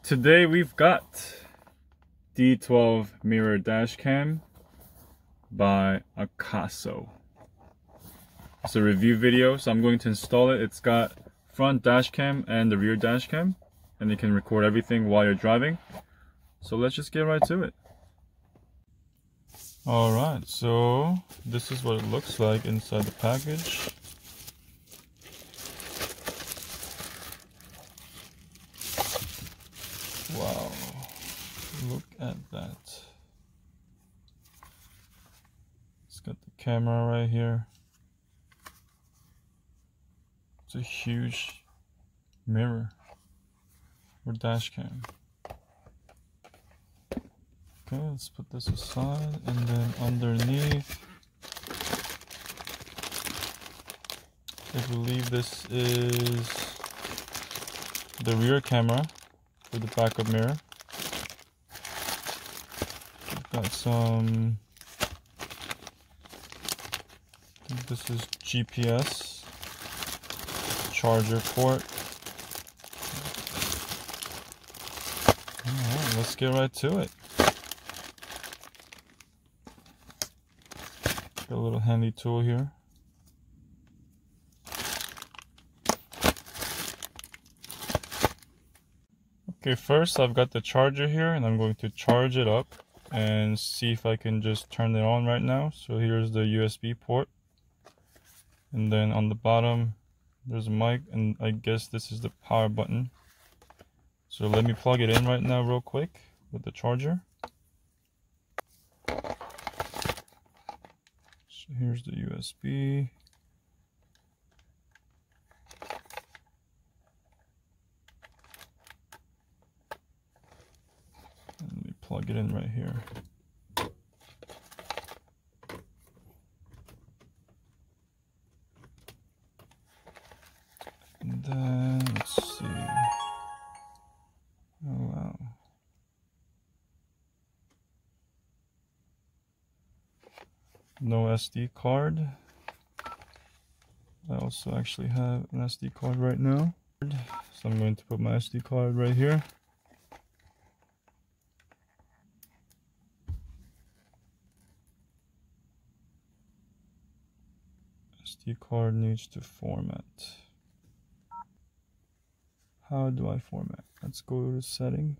Today we've got D12 mirror dash cam by Akaso. It's a review video, so I'm going to install it. It's got front dash cam and the rear dash cam, and you can record everything while you're driving. So let's just get right to it. Alright, so this is what it looks like inside the package. Wow, look at that. It's got the camera right here. It's a huge mirror or dash cam. Okay, let's put this aside, and then underneath, I believe this is the rear camera for the backup mirror. We've got some, I think this is GPS, charger port. Alright, let's get right to it. Got a little handy tool here. Okay, first I've got the charger here, and I'm going to charge it up and see if I can just turn it on right now. So here's the USB port, and then on the bottom there's a mic, and I guess this is the power button. So let me plug it in right now real quick with the charger. So here's the USB. Let me plug it in right here. And then let's see. Oh wow. No SD card. I also actually have an SD card right now. So I'm going to put my SD card right here. SD card needs to format. How do I format? Let's go to setting.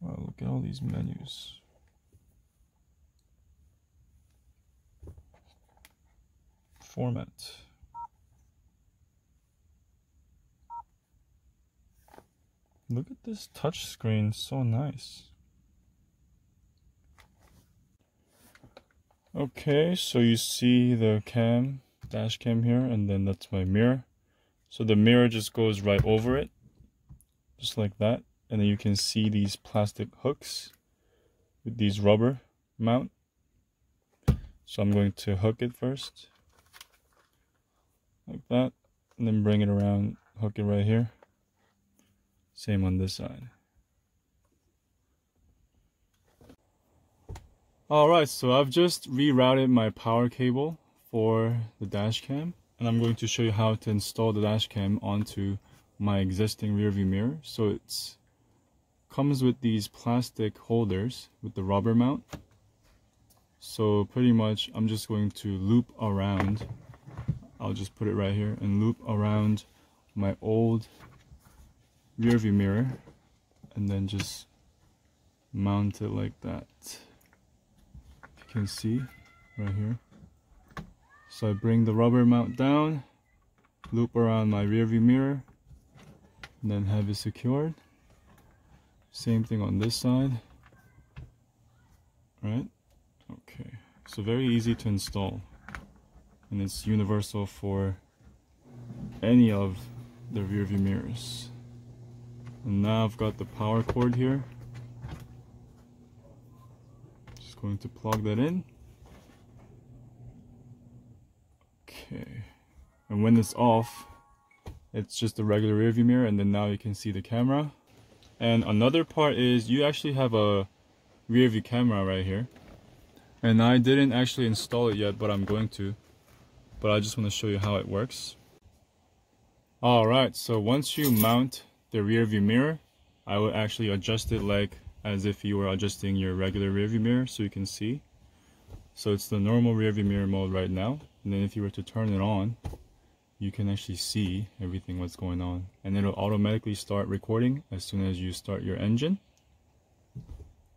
Wow, look at all these menus. Format. Look at this touch screen, so nice. Okay, so you see the dash cam here, and then that's my mirror. So the mirror just goes right over it, just like that. And then you can see these plastic hooks with these rubber mount. So I'm going to hook it first, like that, and then bring it around, hook it right here. Same on this side. Alright, so I've just rerouted my power cable for the dash cam, and I'm going to show you how to install the dash cam onto my existing rear view mirror. So it comes with these plastic holders with the rubber mount. So pretty much I'm just going to loop around, I'll just put it right here, and loop around my old rear view mirror, and then just mount it like that. You can see right here. So I bring the rubber mount down, loop around my rear view mirror, and then have it secured. Same thing on this side. Right? Okay. So very easy to install, and it's universal for any of the rear view mirrors. And now I've got the power cord here. Just going to plug that in. Okay. And when it's off, it's just a regular rear view mirror, and then now you can see the camera. And another part is you actually have a rear view camera right here. And I didn't actually install it yet, but I'm going to. But I just want to show you how it works. Alright, so once you mount the rear view mirror, I will actually adjust it like as if you were adjusting your regular rear view mirror so you can see. So it's the normal rear view mirror mode right now, and then if you were to turn it on, you can actually see everything what's going on, and it'll automatically start recording as soon as you start your engine,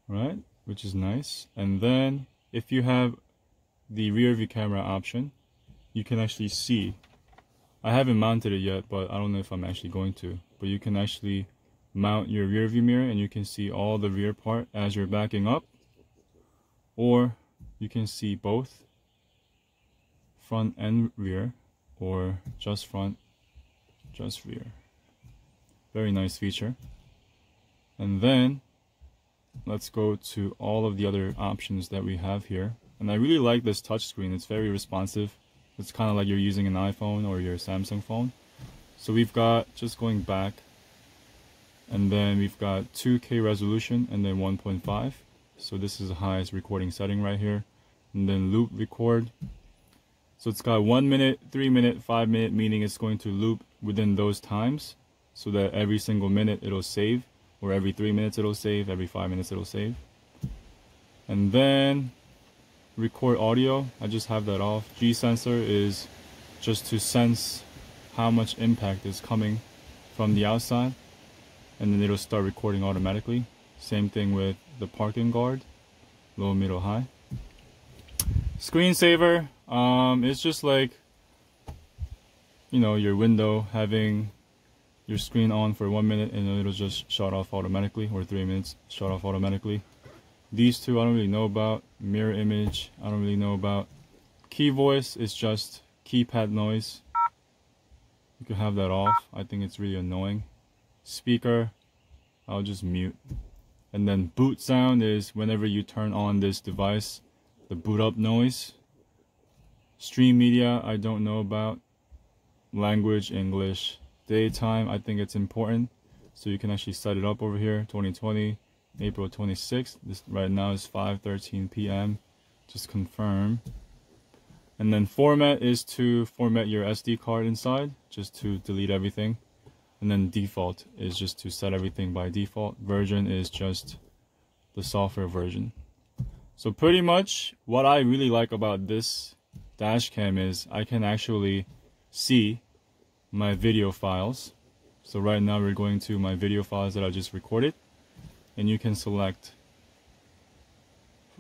right? Which is nice. And then if you have the rear view camera option, you can actually see. I haven't mounted it yet, but I don't know if I'm actually going to, but you can actually mount your rear view mirror and you can see all the rear part as you're backing up, or you can see both front and rear, or just front, just rear. Very nice feature. And then let's go to all of the other options that we have here. And I really like this touchscreen. It's very responsive. It's kind of like you're using an iPhone or your Samsung phone. So we've got, just going back, and then we've got 2K resolution and then 1.5. So this is the highest recording setting right here. And then loop record. So it's got 1 minute, 3 minute, 5 minute, meaning it's going to loop within those times so that every single minute it'll save, or every 3 minutes it'll save, every 5 minutes it'll save. And then record audio, I just have that off. G sensor is just to sense how much impact is coming from the outside, and then it'll start recording automatically. Same thing with the parking guard, low, middle, high. Screensaver, it's just like, you know, your window having your screen on for 1 minute and then it'll just shut off automatically, or 3 minutes, shut off automatically. These two I don't really know about. Mirror image, I don't really know about. Key voice is just keypad noise. You can have that off. I think it's really annoying. Speaker, I'll just mute. And then boot sound is whenever you turn on this device, the boot up noise. Stream media, I don't know about. Language, English. Daytime, I think it's important. So you can actually set it up over here. 2020, April 26th. This right now is 5:13 p.m. Just confirm. And then format is to format your SD card inside, just to delete everything. And then default is just to set everything by default. Version is just the software version. So pretty much what I really like about this dash cam is I can actually see my video files. So right now we're going to my video files that I just recorded, and you can select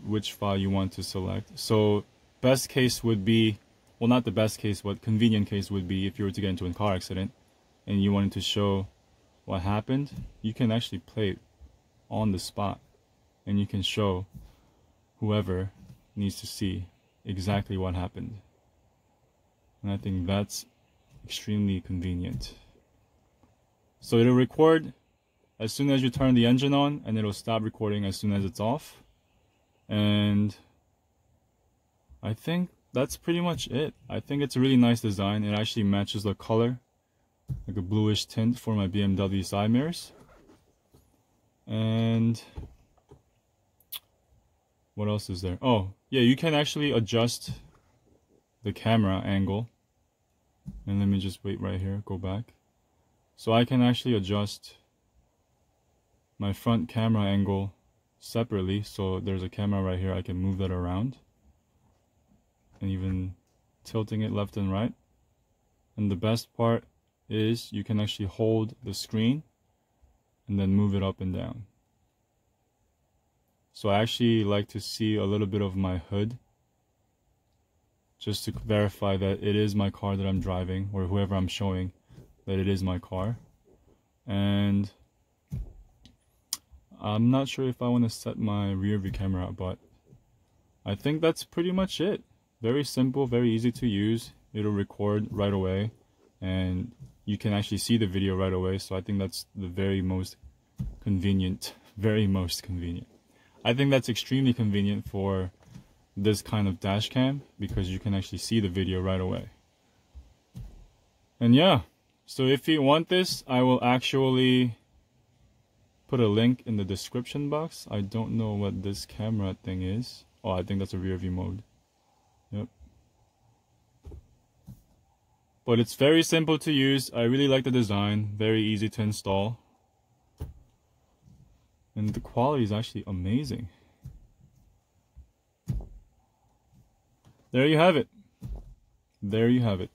which file you want to select. So best case would be, well, not the best case, but convenient case would be if you were to get into a car accident and you wanted to show what happened, you can actually play it on the spot and you can show whoever needs to see exactly what happened. And I think that's extremely convenient. So it'll record as soon as you turn the engine on, and it'll stop recording as soon as it's off. And I think that's pretty much it. I think it's a really nice design. It actually matches the color, like a bluish tint for my BMW side mirrors. And what else is there? Oh, yeah, you can actually adjust the camera angle. And let me just wait right here, go back. So I can actually adjust my front camera angle separately. So there's a camera right here, I can move that around. And even tilting it left and right. And the best part is you can actually hold the screen and then move it up and down. So I actually like to see a little bit of my hood, just to verify that it is my car that I'm driving, or whoever I'm showing that it is my car. And I'm not sure if I want to set my rear view camera up, but I think that's pretty much it. Very simple, very easy to use. It'll record right away and you can actually see the video right away. So I think that's the very most convenient, I think that's extremely convenient for this kind of dash cam, because you can actually see the video right away. And yeah, so if you want this, I will actually put a link in the description box. I don't know what this camera thing is. Oh, I think that's a rear view mode. Yep. but it's very simple to use. I really like the design, very easy to install. And the quality is actually amazing. There you have it. There you have it.